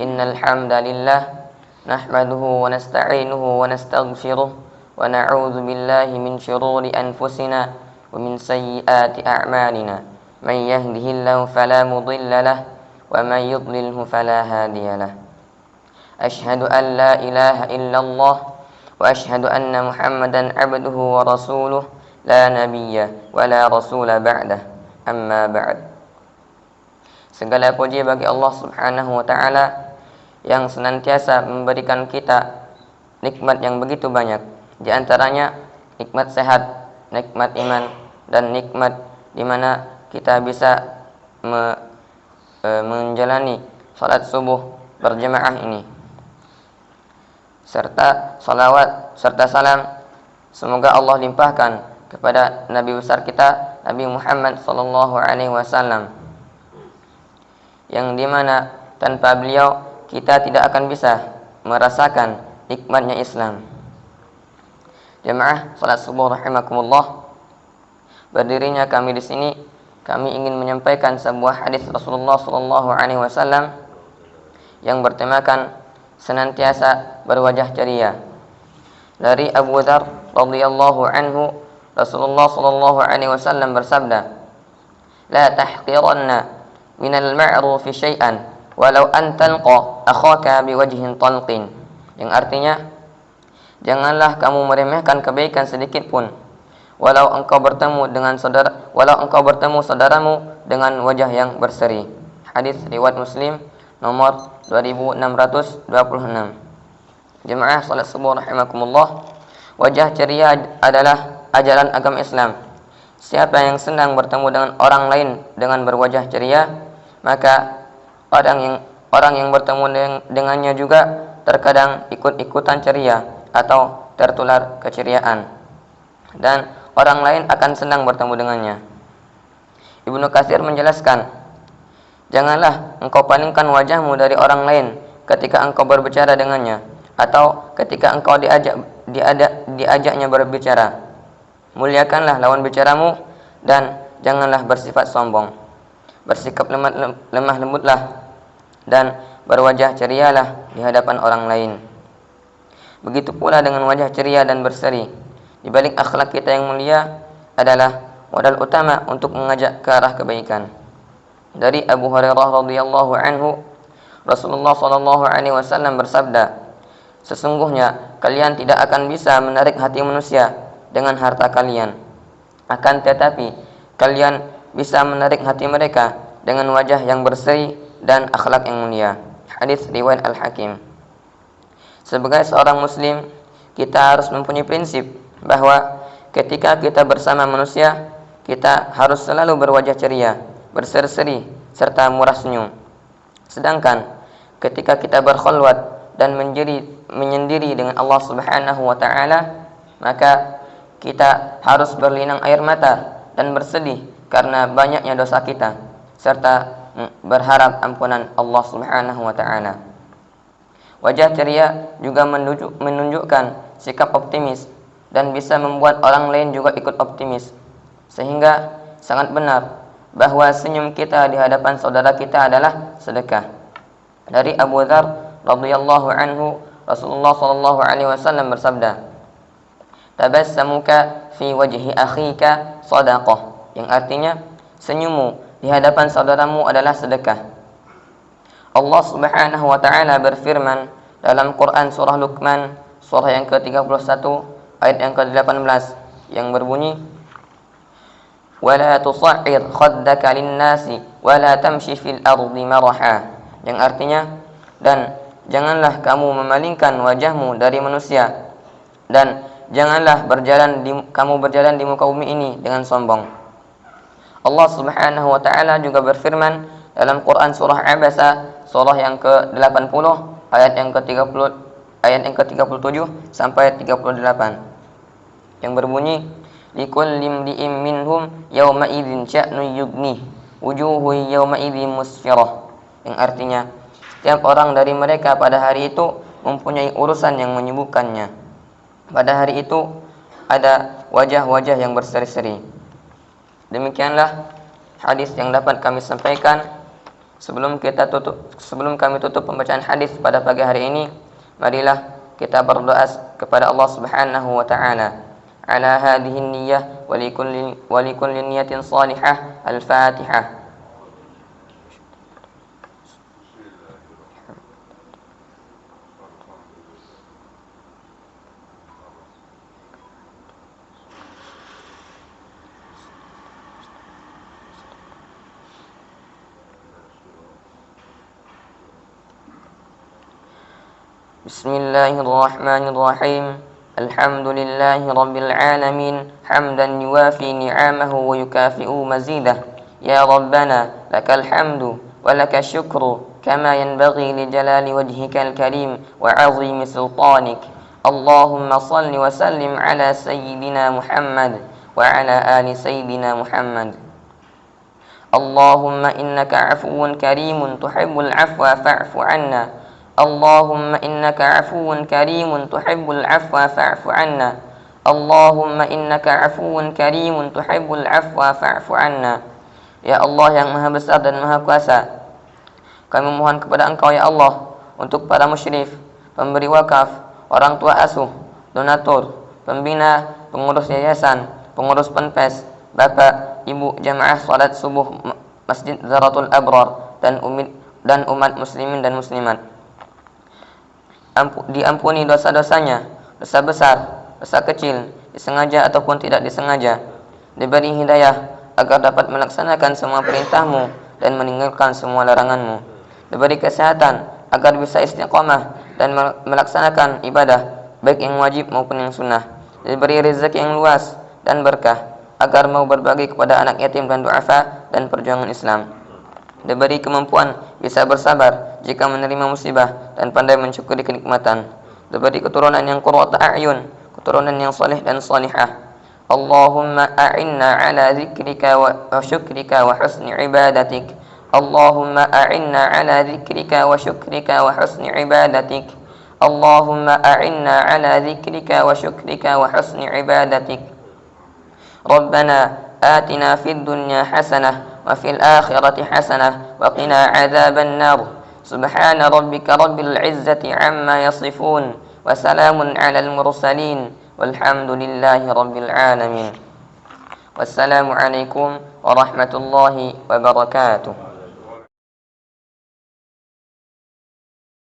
Innal hamdalillah nahmaduhu wa nasta'inuhu wa nastaghfiruh wa na'udzu billahi min shururi anfusina wa min sayyiati a'malina. Man yahdihillahu fala mudilla lahu wa man yudlilhu fala hadiya lahu. Asyhadu an la ilaha illallah wa asyhadu anna Muhammadan abduhu wa rasuluh la nabiyya wa la rasula ba'dah. Amma ba'd. Segala puji bagi Allah Subhanahu wa taala yang senantiasa memberikan kita nikmat yang begitu banyak. Di antaranya nikmat sehat, nikmat iman, dan nikmat di mana kita bisa menjalani salat subuh berjamaah ini. Serta salawat serta salam semoga Allah limpahkan kepada Nabi besar kita, Nabi Muhammad sallallahu alaihi wasallam, yang dimana tanpa beliau kita tidak akan bisa merasakan nikmatnya Islam. Jemaah salat subuh rahimakumullah, berdirinya kami di sini, kami ingin menyampaikan sebuah hadis Rasulullah sallallahu alaihi wasallam yang bertemakan senantiasa berwajah ceria. Dari Abu Dzar radhiyallahu anhu, Rasulullah sallallahu alaihi wasallam bersabda, "La tahqiranna minal ma'rufi syai'an walau an talqa akhaka biwajhin talqin." Yang artinya, janganlah kamu meremehkan kebaikan sedikit pun walau engkau bertemu saudaramu dengan wajah yang berseri. Hadis riwayat Muslim nomor 2626. Jemaah salat subuh rahimakumullah, wajah ceria adalah ajaran agama Islam. Siapa yang senang bertemu dengan orang lain dengan berwajah ceria, maka orang yang bertemu dengannya juga terkadang ikut-ikutan ceria atau tertular keceriaan, dan orang lain akan senang bertemu dengannya. Ibnu Katsir menjelaskan, janganlah engkau palingkan wajahmu dari orang lain ketika engkau berbicara dengannya atau ketika engkau diajaknya berbicara. Muliakanlah lawan bicaramu dan janganlah bersifat sombong. Bersikap lemah lembutlah dan berwajah cerialah di hadapan orang lain. Begitu pula dengan wajah ceria dan berseri. Di balik akhlak kita yang mulia adalah modal utama untuk mengajak ke arah kebaikan. Dari Abu Hurairah radhiyallahu anhu, Rasulullah sallallahu alaihi wasallam bersabda, "Sesungguhnya kalian tidak akan bisa menarik hati manusia dengan harta kalian. Akan tetapi kalian bisa menarik hati mereka dengan wajah yang berseri dan akhlak yang mulia." Hadis riwayat Al-Hakim. Sebagai seorang muslim, kita harus mempunyai prinsip bahwa ketika kita bersama manusia, kita harus selalu berwajah ceria, berseri-seri, serta murah senyum. Sedangkan ketika kita berkhulwat dan menyendiri dengan Allah Subhanahu wa taala, maka kita harus berlinang air mata dan bersedih karena banyaknya dosa kita, serta berharap ampunan Allah Subhanahu wa taala. Wajah ceria juga menunjukkan sikap optimis dan bisa membuat orang lain juga ikut optimis, sehingga sangat benar bahwa senyum kita di hadapan saudara kita adalah sedekah. Dari Abu Dzar radhiyallahu anhu, Rasulullah sallallahu alaihi wasallam bersabda, "Tabassamuka fi wajhi akhika shadaqah." Yang artinya, senyummu di hadapan saudaramu adalah sedekah. Allah Subhanahu wa taala berfirman dalam Quran surah Luqman, surah yang ke-31 ayat yang ke-18, yang berbunyi, "Wala tusa'ir khaddaka lin-nasi wala tamshi fil ardi maraha." Yang artinya, dan janganlah kamu memalingkan wajahmu dari manusia, dan janganlah kamu berjalan di muka bumi ini dengan sombong. Allah Subhanahu wa taala juga berfirman dalam Quran surah Abasa, surah yang ke-80 ayat yang ke-37 sampai 38, yang berbunyi, "Likulli imri'in minhum yawma idzin sya'nun yughnih wujuhu yawma idzin musfirah." Yang artinya, setiap orang dari mereka pada hari itu mempunyai urusan yang menyibukkannya. Pada hari itu ada wajah-wajah yang berseri-seri. Demikianlah hadis yang dapat kami sampaikan. Sebelum kami tutup pembacaan hadis pada pagi hari ini, marilah kita berdoa kepada Allah Subhanahu wa taala. Ala hadhihi niyyah wa likulli niyatin salihah. Al-Fatihah. Bismillahirrahmanirrahim. Alhamdulillahi rabbil alamin, hamdan yuwafi ni'amahu wa yukafi'u mazidah. Ya Rabbana lakal hamdu wa lakal syukru kama yanbaghi li jalali wajhikal karim wa 'azimi sultanik. Allahumma salli wa sallim ala sayyidina Muhammad wa ala ali sayyidina Muhammad. Allahumma innaka 'afuwun karimun tuhibbul 'afwa fa'fu 'anna. اللهم إنك عفو كريم تحب العفو فاعف عنا. اللهم إنك عفو كريم تحب العفو فاعف عنا. Ya Allah yang maha besar dan maha kuasa, kami mohon kepada Engkau ya Allah untuk para musyrif, pemberi wakaf, orang tua asuh, donatur, pembina, pengurus yayasan, pengurus ponpes, bapak, ibu jamaah salat subuh Masjid Zaratul Abrar dan umat muslimin dan muslimat. Diampuni dosa-dosanya, dosa besar, dosa kecil, disengaja ataupun tidak disengaja. Diberi hidayah agar dapat melaksanakan semua perintahmu dan meninggalkan semua laranganmu. Diberi kesehatan agar bisa istiqamah dan melaksanakan ibadah baik yang wajib maupun yang sunnah. Diberi rezeki yang luas dan berkah agar mau berbagi kepada anak yatim dan du'afa dan perjuangan Islam. Diberi kemampuan bisa bersabar jika menerima musibah dan pandai mensyukuri kenikmatan. Diberi keturunan yang qurrata a'yun, keturunan yang saleh dan salihah. Allahumma a'inna ala zikrika wa syukrika wa husni ibadatik. Allahumma a'inna ala zikrika wa syukrika wa husni ibadatik. Allahumma a'inna ala zikrika wa syukrika wa husni ibadatik. Rabbana آتنا في الدنيا حسنة وفي الآخرة حسنة وقنا عذاب النار. سبحان ربك رب العزة عما يصفون وسلام على المرسلين والحمد لله رب العالمين. والسلام عليكم ورحمة الله وبركاته.